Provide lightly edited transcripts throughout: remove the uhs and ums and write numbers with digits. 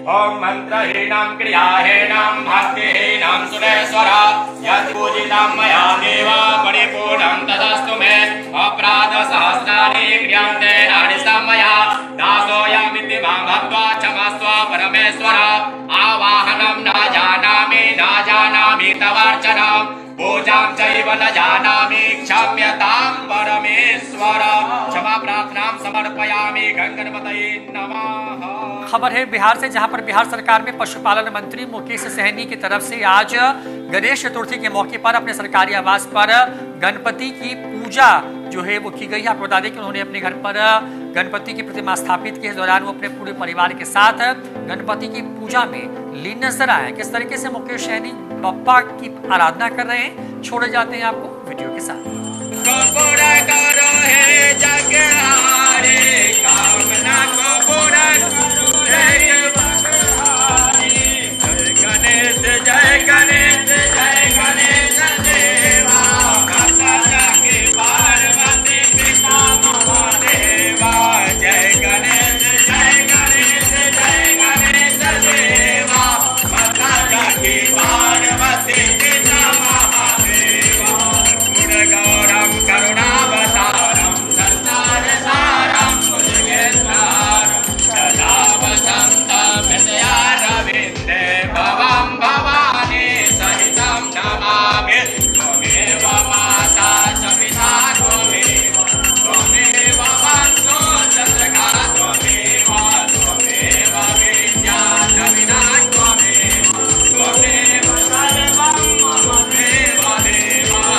ओम मंत्रहीनां क्रियाहीनां भक्तिहीनां सुरेश्वर यत् पूजितं मया देव परिपूर्णं तदस्तु मे अपराध सहस्राणि क्रियन्ते नानि मया दासोऽयमिति मां भक्त्वा क्षमस्व परमेश्वर आवाहनं न जानामि तवार्चनं पूजां चैव न जानामि क्षम्यतां परमेश्वर क्षमा प्रार्थनां समर्पयामि गंगणपतये नमः। खबर है बिहार से, जहां पर बिहार सरकार में पशुपालन मंत्री मुकेश सहनी की तरफ से आज गणेश चतुर्थी के मौके पर अपने सरकारी आवास पर गणपति की पूजा जो है वो की गई है। आपको बता दें कि उन्होंने अपने घर पर गणपति की प्रतिमा स्थापित की। इस दौरान वो अपने पूरे परिवार के साथ गणपति की पूजा में लीन नजर आए। किस तरीके से मुकेश सहनी बप्पा की आराधना कर रहे हैं, छोड़े जाते हैं आपको वीडियो के साथ। जय गणेश देवा माता की पार्वती पिता महादेवा जय गणेश देवा माता की पार्वती पिता महादेवा गुण गौरम करुणावतारम संसार सारम भुजगेन्द्रम सदा वसंतम हृदयारविंदे भवम भवानी सहितं नमामि त्वमेव माता च पिता त्वमेव बन्धुः च सखा त्वमेव विद्या च विना त्वमेव सर्वं मम देव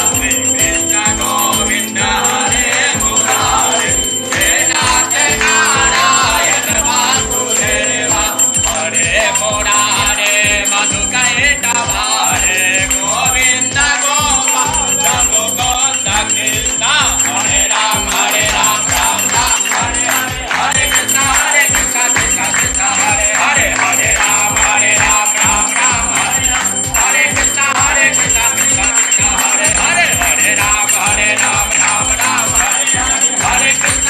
श्री कृष्ण गोविन्द हरे मुरारे हे नाथ नारायण वासुदेव हरे मुरारे मधुकैटभारे गोविंद गोपाल मुकुंद कृष्ण हरे राम राम हरे हरे हरे कृष्ण कृष्ण कृष्ण हरे हरे हरे राम राम हरे हरे कृष्ण कृष्ण कृष्ण हरे हरे हरे राम राम हरे कृष्ण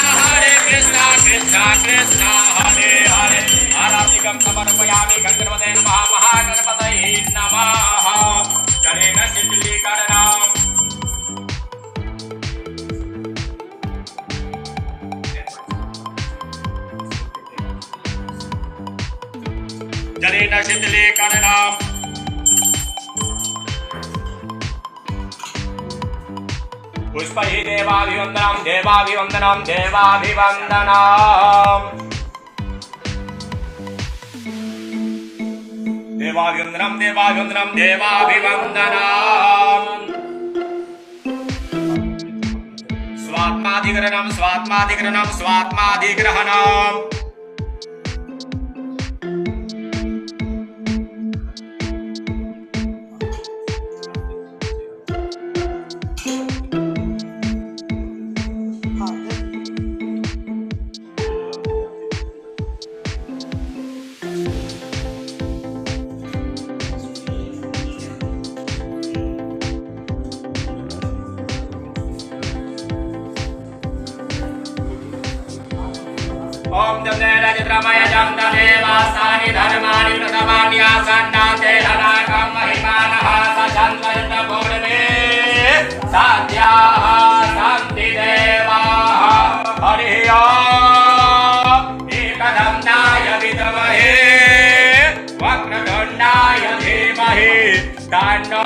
कृष्ण हरे हरे आराधिकं समर्पयामि गणपतये नमः महागणपतये नमः। जलेन शीतलीकरणम् जलेन शीतलीकरणम् पुष्पैः देवाभिवन्दनं देवाभिवन्दनं देवाभिवन्दनम् देवाभिवन्दनं देवाभिवन्दनं देवाभिवन्दनम् स्वात्माधिकरणं स्वात्माधिकरणं स्वात्माधिग्रहणम् ओम जने रजतमय जंत देवासानि धर्माणि प्रथमान्यासन्नाते अनाकं महिमानः सचन्द्रयत पूर्वे साध्याः सन्ति देवाः हरिः ओम् एकदन्ताय विद्महे वक्रतुण्डाय धीमहि तन्नो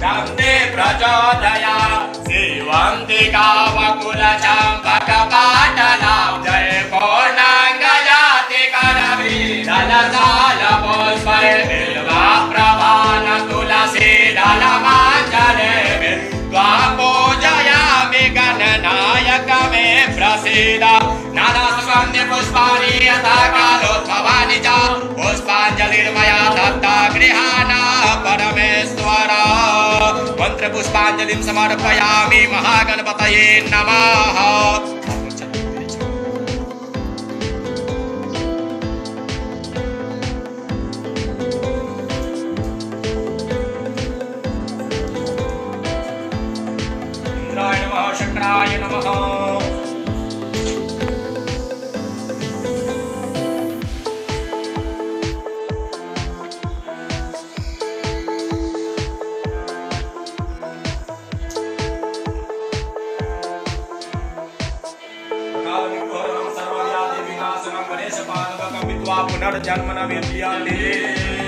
दन्ति प्रचोदयात् श्रीवन्तिका वकुलचम्पकपाटलां जय पूर्णाङ्गजाति करवीरलतालपुष्पैर्बिल्वा प्रभान तुलसी दलमाञ्जलिभिः त्वां पूजयामि गणनायक मे प्रसीद नानासुगन्धिपुष्पाणि यथा कालोद्भवानि च पुष्पाञ्जलिर्मया दत्ता गृहाणा परमेश्वर मंत्रपुष्पाञ्जलिं समर्पयामि महागणपतये नमः। इंद्राय नमः शंकराय नमः। पुनर्जन्म न विद्यते